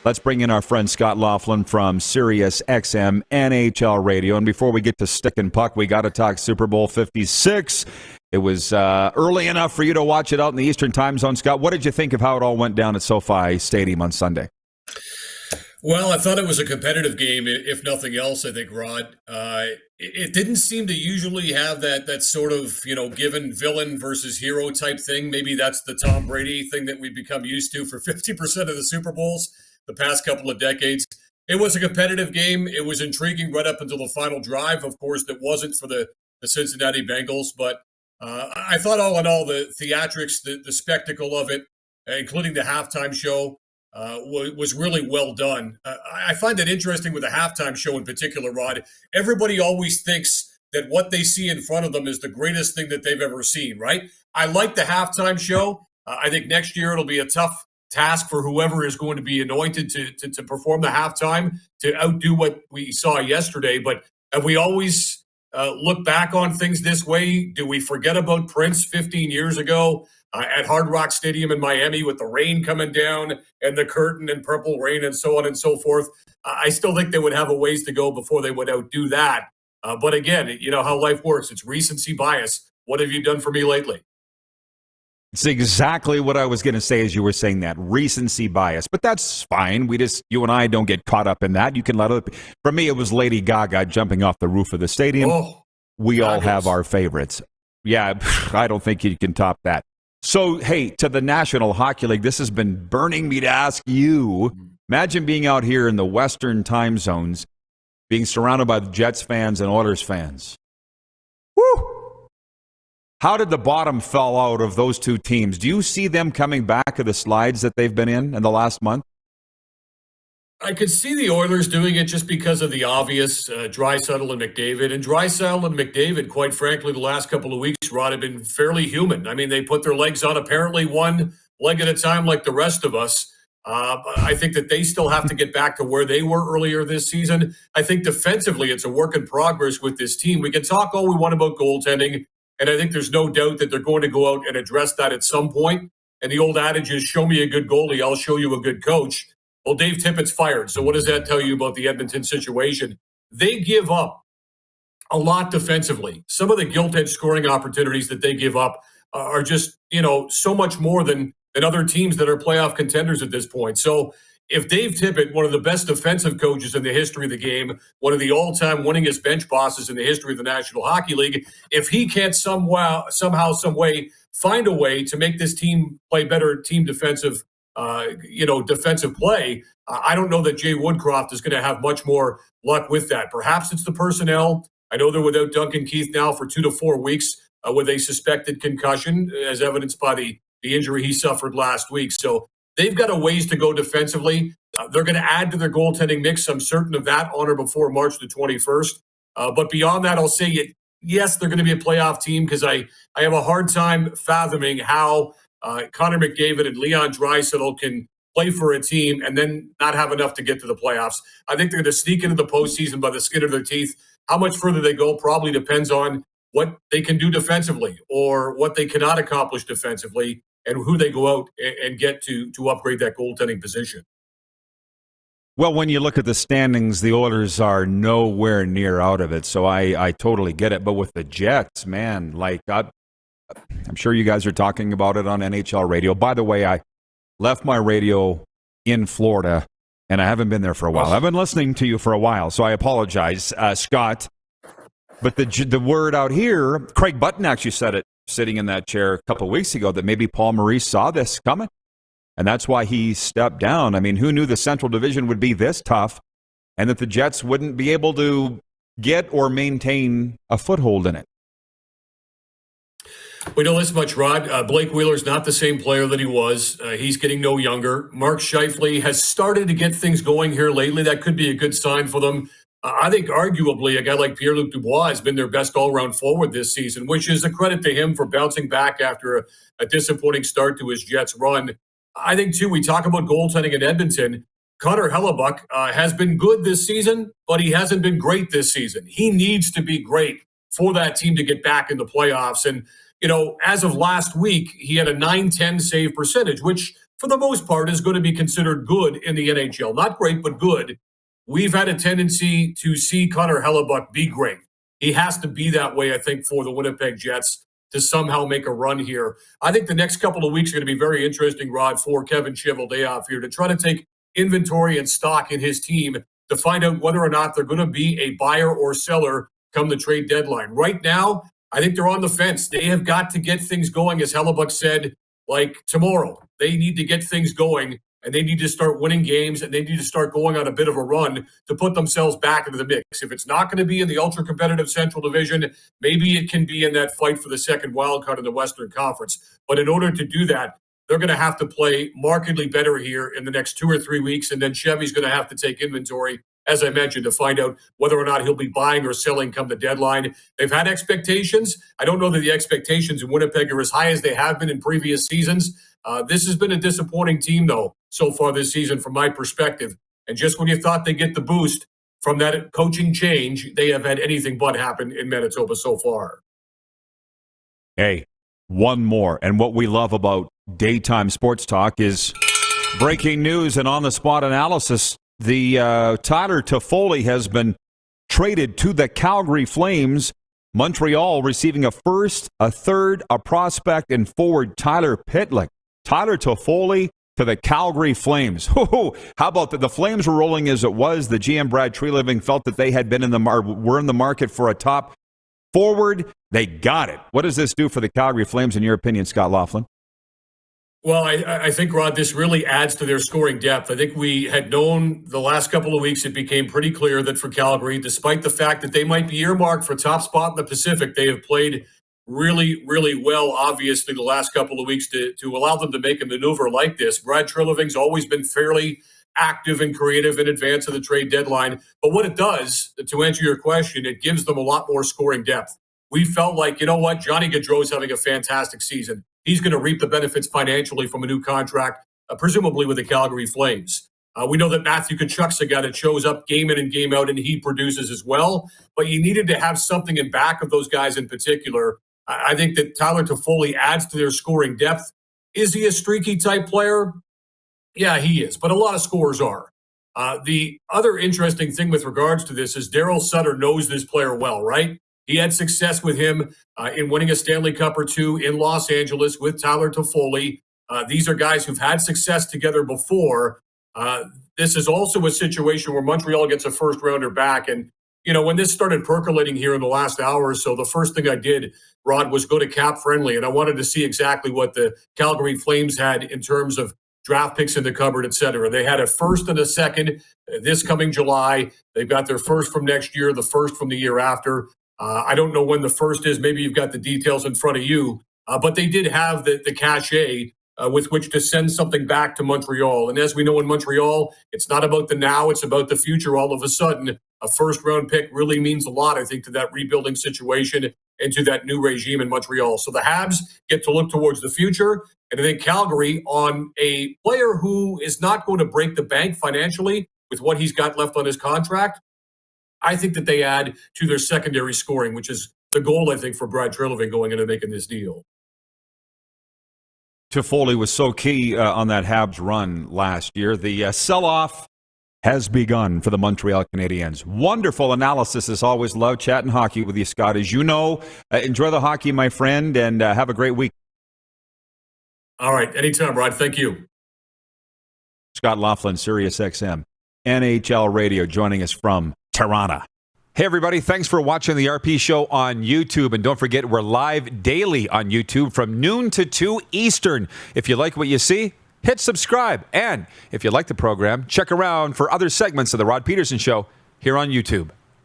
Let's bring in our friend Scott Laughlin from Sirius XM NHL Radio. And before we get to Stick and Puck, we got to talk Super Bowl 56. It was early enough for you to watch it out in the Eastern time zone. Scott, what did you think of how it all went down at SoFi Stadium on Sunday? Well, I thought it was a competitive game, if nothing else, I think, Rod. It didn't seem to usually have that sort of, given villain versus hero type thing. Maybe that's the Tom Brady thing that we've become used to for 50% of the Super Bowls the past couple of decades. It was a competitive game. It was intriguing right up until the final drive. Of course, that wasn't for the Cincinnati Bengals. But I thought all in all, the theatrics, the spectacle of it, including the halftime show, was really well done. I find it interesting with the halftime show in particular, Rod. Everybody always thinks that what they see in front of them is the greatest thing that they've ever seen, right? I like the halftime show. I think next year it'll be a tough task for whoever is going to be anointed to perform the halftime to outdo what we saw yesterday. But have we always look back on things this way? Do we forget about Prince 15 years ago at Hard Rock Stadium in Miami with the rain coming down and the curtain and purple rain and so on and so forth? I still think they would have a ways to go before they would outdo that. But again, you know how life works. It's recency bias. What have you done for me lately? It's exactly what I was going to say as you were saying that, recency bias. But that's fine. You and I don't get caught up in that. You can let it. For me, it was Lady Gaga jumping off the roof of the stadium. We all have our favorites. Yeah, I don't think you can top that. So, hey, to the National Hockey League, this has been burning me to ask you. Imagine being out here in the Western time zones, being surrounded by Jets fans and Oilers fans. Woo! How did the bottom fall out of those two teams? Do you see them coming back to the slides that they've been in the last month? I could see the Oilers doing it just because of the obvious, Draisaitl and McDavid. And Draisaitl and McDavid, quite frankly, the last couple of weeks, Rod, have been fairly human. I mean, they put their legs on apparently one leg at a time like the rest of us. I think that they still have to get back to where they were earlier this season. I think defensively, it's a work in progress with this team. We can talk all we want about goaltending. And I think there's no doubt that they're going to go out and address that at some point. And the old adage is, show me a good goalie, I'll show you a good coach. Well, Dave Tippett's fired. So what does that tell you about the Edmonton situation? They give up a lot defensively. Some of the gilt-edged scoring opportunities that they give up are just, so much more than other teams that are playoff contenders at this point. So if Dave Tippett, one of the best defensive coaches in the history of the game, one of the all-time winningest bench bosses in the history of the National Hockey League, if he can't somehow, some way find a way to make this team play better team defensive, defensive play, I don't know that Jay Woodcroft is going to have much more luck with that. Perhaps it's the personnel. I know they're without Duncan Keith now for 2 to 4 weeks with a suspected concussion, as evidenced by the injury he suffered last week. So they've got a ways to go defensively. They're going to add to their goaltending mix. I'm certain of that on or before March the 21st. But beyond that, I'll say, yes, they're going to be a playoff team because I have a hard time fathoming how Connor McDavid and Leon Draisaitl can play for a team and then not have enough to get to the playoffs. I think they're going to sneak into the postseason by the skin of their teeth. How much further they go probably depends on what they can do defensively or what they cannot accomplish defensively, and who they go out and get to upgrade that goaltending position. Well, when you look at the standings, the Oilers are nowhere near out of it, so I totally get it. But with the Jets, man, I'm sure you guys are talking about it on NHL radio. By the way, I left my radio in Florida, and I haven't been there for a while. I've been listening to you for a while, so I apologize, Scott. But the word out here, Craig Button actually said it, sitting in that chair a couple of weeks ago, that maybe Paul Maurice saw this coming, and that's why he stepped down. I mean, who knew the Central Division would be this tough and that the Jets wouldn't be able to get or maintain a foothold in it? We know this much, Rod. Blake Wheeler's not the same player that he was. He's getting no younger. Mark Scheifele has started to get things going here lately. That could be a good sign for them. I think arguably a guy like Pierre-Luc Dubois has been their best all-around forward this season, which is a credit to him for bouncing back after a disappointing start to his Jets run. I think, too, we talk about goaltending in Edmonton. Connor Hellebuck has been good this season, but he hasn't been great this season. He needs to be great for that team to get back in the playoffs. And, as of last week, he had a .910 save percentage, which for the most part, is going to be considered good in the NHL. Not great, but good. We've had a tendency to see Connor Hellebuck be great. He has to be that way, I think, for the Winnipeg Jets to somehow make a run here. I think the next couple of weeks are going to be very interesting, Rod, for Kevin Cheveldayoff here to try to take inventory and stock in his team to find out whether or not they're going to be a buyer or seller come the trade deadline. Right now, I think they're on the fence. They have got to get things going, as Hellebuck said, like tomorrow. They need to get things going, and they need to start winning games, and they need to start going on a bit of a run to put themselves back into the mix. If it's not going to be in the ultra-competitive Central Division, maybe it can be in that fight for the second wild card in the Western Conference. But in order to do that, they're going to have to play markedly better here in the next 2 or 3 weeks, and then Chevy's going to have to take inventory, as I mentioned, to find out whether or not he'll be buying or selling come the deadline. They've had expectations. I don't know that the expectations in Winnipeg are as high as they have been in previous seasons. This has been a disappointing team, though, so far this season from my perspective. And just when you thought they'd get the boost from that coaching change, they have had anything but happen in Manitoba so far. Hey, one more. And what we love about daytime sports talk is breaking news and on-the-spot analysis. The Tyler Toffoli has been traded to the Calgary Flames. Montreal receiving a first, a third, a prospect, and forward Tyler Pitlick. Tyler Toffoli to the Calgary Flames. How about that? The Flames were rolling as it was. The GM Brad Treliving felt that they had been were in the market for a top forward. They got it. What does this do for the Calgary Flames, in your opinion, Scott Laughlin? Well, I think, Rod, this really adds to their scoring depth. I think we had known the last couple of weeks, it became pretty clear that for Calgary, despite the fact that they might be earmarked for top spot in the Pacific, they have played really, really well, obviously, the last couple of weeks to allow them to make a maneuver like this. Brad Treliving's always been fairly active and creative in advance of the trade deadline. But what it does, to answer your question, it gives them a lot more scoring depth. We felt like, you know what, Johnny Gaudreau's having a fantastic season. He's going to reap the benefits financially from a new contract, presumably with the Calgary Flames. We know that Matthew Tkachuk's a guy that shows up game in and game out, and he produces as well. But you needed to have something in back of those guys in particular. I think that Tyler Toffoli adds to their scoring depth. Is he a streaky type player? Yeah, he is, but a lot of scorers are. The other interesting thing with regards to this is Daryl Sutter knows this player well, right? He had success with him in winning a Stanley Cup or two in Los Angeles with Tyler Toffoli. These are guys who've had success together before. This is also a situation where Montreal gets a first-rounder back. And, you know, when this started percolating here in the last hour or so, the first thing I did, Rod, was go to Cap Friendly, and I wanted to see exactly what the Calgary Flames had in terms of draft picks in the cupboard, et cetera. They had a first and a second this coming July. They've got their first from next year, the first from the year after. I don't know when the first is. Maybe you've got the details in front of you. But they did have the cachet with which to send something back to Montreal. And as we know in Montreal, it's not about the now, it's about the future. All of a sudden, a first-round pick really means a lot, I think, to that rebuilding situation and to that new regime in Montreal. So the Habs get to look towards the future. And I think Calgary, on a player who is not going to break the bank financially with what he's got left on his contract, I think that they add to their secondary scoring, which is the goal, I think, for Brad Treliving going into making this deal. Toffoli was so key on that Habs run last year. The sell-off has begun for the Montreal Canadiens. Wonderful analysis, as always. Love chatting hockey with you, Scott. As you know, enjoy the hockey, my friend, and have a great week. All right. Anytime, Rod. Thank you. Scott Laughlin, Sirius XM, NHL Radio, joining us from Toronto. Hey, everybody. Thanks for watching the RP Show on YouTube. And don't forget, we're live daily on YouTube from noon to 2 Eastern. If you like what you see, hit subscribe. And if you like the program, check around for other segments of The Rod Pedersen Show here on YouTube.